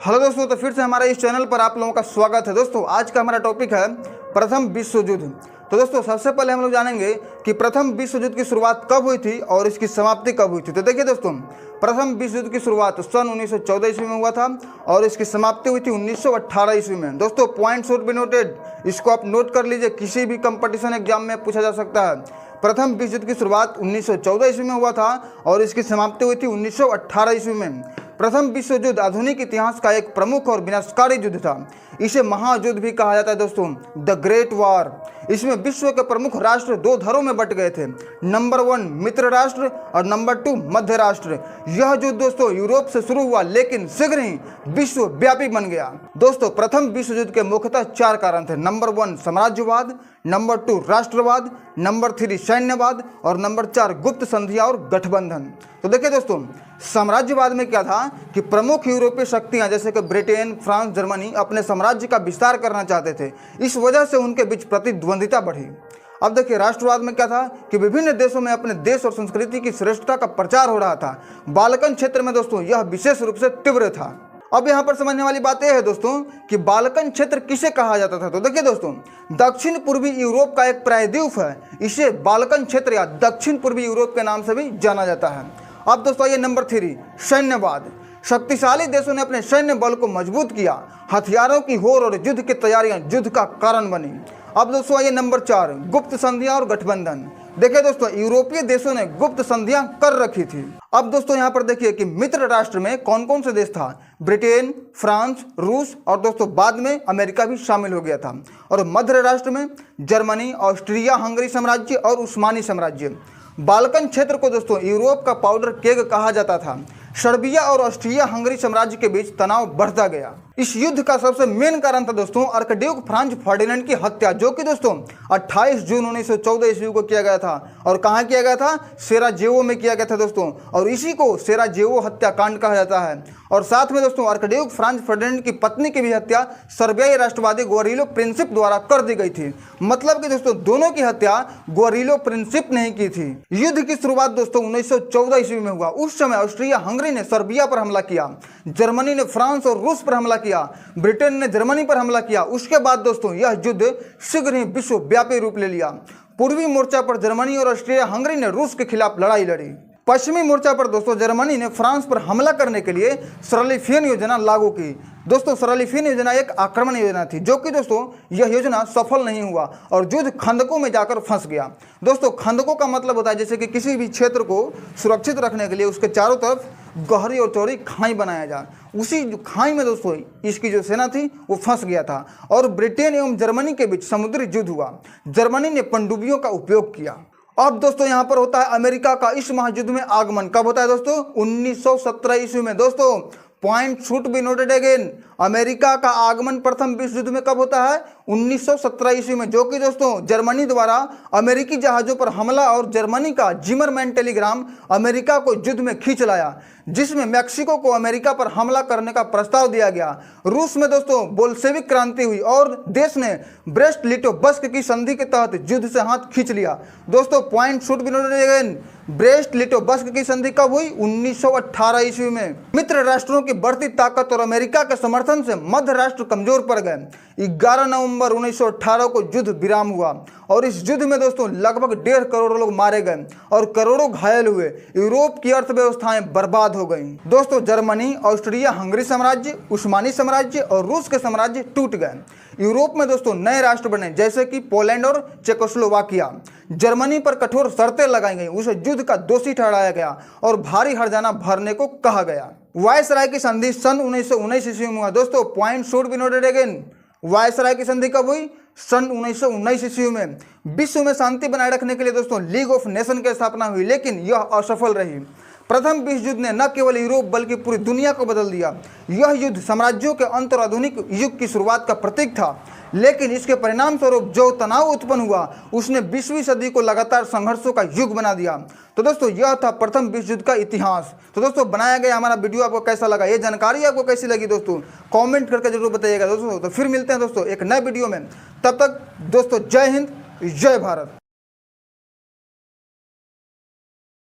Hello दोस्तों, तो फिर से हमारे इस चैनल पर आप लोगों का स्वागत है। दोस्तों आज का हमारा टॉपिक है प्रथम विश्व युद्ध। तो दोस्तों सबसे पहले हम लोग जानेंगे कि प्रथम विश्व युद्ध की शुरुआत कब हुई थी और इसकी समाप्ति कब हुई थी। तो देखिए दोस्तों, प्रथम विश्व युद्ध की शुरुआत सन 1914 ईस्वी में हुआ था और इसकी समाप्ति हुई थी 1918 ईस्वी में। दोस्तों पॉइंट शुड बी नोटेड, इसको आप नोट कर लीजिए, किसी भी कंपटीशन एग्जाम में पूछा जा सकता है। प्रथम विश्व युद्ध की शुरुआत 1914 ईस्वी में हुआ था और इसकी समाप्ति हुई थी 1918 ईस्वी में। प्रथम विश्व युद्ध आधुनिक इतिहास का एक प्रमुख और विनाशकारी युद्ध था। इसे महायुद्ध भी कहा जाता है दोस्तों, द ग्रेट वार। इसमें विश्व के प्रमुख राष्ट्र दो धड़ों में बट गए थे, नंबर 1 मित्र राष्ट्र और नंबर 2 मध्य राष्ट्र। यह युद्ध दोस्तों यूरोप से शुरू हुआ लेकिन शीघ्र ही विश्व व्यापी बन गया। दोस्तों प्रथम विश्व युद्ध के मुख्यतः 4 कारण थे, नंबर 1 साम्राज्यवाद, नंबर 2 राष्ट्रवाद, नंबर 3 सैन्यवाद और नंबर 4 गुप्त संधियां और गठबंधन। तो देखिए दोस्तों, साम्राज्यवाद में क्या था कि प्रमुख यूरोपीय शक्तियां जैसे कि ब्रिटेन, फ्रांस, जर्मनी अपने साम्राज्य का विस्तार करना चाहते थे। इस वजह से उनके बीच प्रतिद्वंदिता बढ़ी। अब देखिए राष्ट्रवाद में क्या था कि विभिन्न देशों में अपने देश और संस्कृति की श्रेष्ठता का प्रचार हो रहा था। बाल्कन क्षेत्र में दोस्तों यह विशेष रूप से तीव्र था। अब यहाँ पर समझने वाली बात यह है दोस्तों कि बाल्कन क्षेत्र किसे कहा जाता था। तो देखिए दोस्तों, दक्षिण पूर्वी यूरोप का एक प्रायद्वीप है, इसे बाल्कन क्षेत्र या दक्षिण पूर्वी यूरोप के नाम से भी जाना जाता है। अब दोस्तों ये नंबर 3 सैन्यवाद। शक्तिशाली देशों ने अपने सैन्य बल को मजबूत किया, हथियारों की होड़ और युद्ध की तैयारियां युद्ध का कारण बनी। अब दोस्तों ये नंबर 4 गुप्त संधियां और गठबंधन। देखिए दोस्तों, यूरोपीय देशों ने गुप्त संधियां कर रखी थी। अब दोस्तों यहाँ पर देखिए कि मित्र राष्ट्र में कौन कौन से देश था, ब्रिटेन, फ्रांस, रूस और दोस्तों बाद में अमेरिका भी शामिल हो गया था। और मध्य राष्ट्र में जर्मनी, ऑस्ट्रिया हंगरी साम्राज्य और उस्मानी साम्राज्य। बाल्कन क्षेत्र को दोस्तों यूरोप का पाउडर केग कहा जाता था। सर्बिया और ऑस्ट्रिया हंगरी साम्राज्य के बीच तनाव बढ़ता गया। इस युद्ध का सबसे मेन कारण था दोस्तों आर्कड्यूक फ्रांज फर्डिनेंड की हत्या, जो कि दोस्तों 28 जून 1914 ईस्वी को किया गया था। और कहाँ किया गया था? सेराजेवो में किया गया था दोस्तों, और इसी को सेराजेवो हत्याकांड कहा जाता है। और साथ में दोस्तों आर्कड्यूक फ्रांज फर्डिनेंड की पत्नी की भी हत्या सर्बियाई राष्ट्रवादी ग्वारिलो प्रिंसिप द्वारा कर दी गई थी। मतलब कि दोस्तों दोनों की हत्या ग्वारिलो प्रिंसिप ने ही की थी। युद्ध की शुरुआत दोस्तों 1914 ईस्वी में हुआ। उस समय ऑस्ट्रिया हंगरी ने सर्बिया पर हमला किया, जर्मनी ने फ्रांस और रूस पर हमला किया, ब्रिटेन ने जर्मनी पर हमला किया। उसके बाद दोस्तों यह युद्ध शीघ्र ही विश्वव्यापी रूप ले लिया। पूर्वी मोर्चा पर जर्मनी और ऑस्ट्रिया हंगरी ने रूस के खिलाफ लड़ाई लड़ी। पश्चिमी मोर्चा पर दोस्तों जर्मनी ने फ्रांस पर हमला करने के लिए सरलीफियन योजना लागू की। दोस्तों सरलीफियन योजना एक आक्रमण योजना थी, जो कि दोस्तों यह योजना सफल नहीं हुआ और युद्ध खंदकों में जाकर फंस गया। दोस्तों खंदकों का मतलब होता है जैसे कि किसी भी क्षेत्र को सुरक्षित रखने के लिए उसके चारों तरफ गहरी और चौड़ी खाई बनाया जाए। उसी खाई में दोस्तों इसकी जो सेना थी वो फंस गया था और ब्रिटेन एवं जर्मनी के बीच समुद्री युद्ध हुआ। जर्मनी ने पनडुब्बियों का उपयोग किया। अब दोस्तों यहाँ पर होता है अमेरिका का इस महायुद्ध में आगमन। कब होता है दोस्तों? 1917 ईस्वी में। दोस्तों point should be noted again, America का आगमन प्रथम विश्व युद्ध में कब होता है? 1917 ईस्वी में, जो कि दोस्तों जर्मनी द्वारा अमेरिकी जहाजों पर हमला और जर्मनी का जिमरमैन टेलीग्राम अमेरिका को युद्ध में खींच लाया, जिसमें मैक्सिको को अमेरिका पर हमला करने का प्रस्ताव दिया गया। रूस में दोस्तों बोल्शेविक क्रांति हुई और देश ने ब्रेस्ट लिटोवस्क की संधि के तहत युद्ध से हाथ खींच लिया। दोस्तों point should be noted again, Brest Litovsk की संधि कब हुई? 1918 ईस्वी में। मित्र राष्ट्रों की बढ़ती ताकत और अमेरिका के समर्थन से मध्य राष्ट्र कमजोर पड़ गए। 11 नवंबर 1918 को युद्ध विराम हुआ और इस युद्ध में दोस्तों लगभग 1.5 करोड़ लोग मारे गए और करोड़ों घायल हुए। यूरोप की अर्थव्यवस्थाएं बर्बाद हो गई। दोस्तों जर्मनी, ऑस्ट्रिया हंगरी साम्राज्य, उस्मानी साम्राज्य और रूस के साम्राज्य टूट गए। यूरोप में दोस्तों नए राष्ट्र बने जैसे कि पोलैंड और चेकोस्लोवाकिया। जर्मनी पर कठोर शर्तें लगाई गई, उसे युद्ध का दोषी ठहराया गया और भारी हर्जाना भरने को कहा गया। वायसराय की संधि सन 1919 ईस्वी में हुआ। दोस्तों point should be noted again, viceroy की संधि कब हुई? सन 1919 ईस्वी में। विश्व में शांति बनाए रखने के लिए दोस्तों लीग ऑफ नेशन की स्थापना हुई, लेकिन यह असफल रही। प्रथम विश्व युद्ध ने न केवल यूरोप बल्कि पूरी दुनिया को बदल दिया। यह युद्ध साम्राज्यों के अंत और आधुनिक युग की शुरुआत का प्रतीक था, लेकिन इसके परिणाम स्वरूप जो तनाव उत्पन्न हुआ उसने 20वीं सदी को लगातार संघर्षों का युग बना दिया। तो दोस्तों यह था प्रथम विश्व युद्ध का इतिहास। तो दोस्तों बनाया गया हमारा वीडियो आपको कैसा लगा, ये जानकारी आपको कैसी लगी दोस्तों कमेंट करके जरूर बताइएगा दोस्तों। तो फिर मिलते हैं दोस्तों एक नए वीडियो में, तब तक दोस्तों जय हिंद, जय भारत।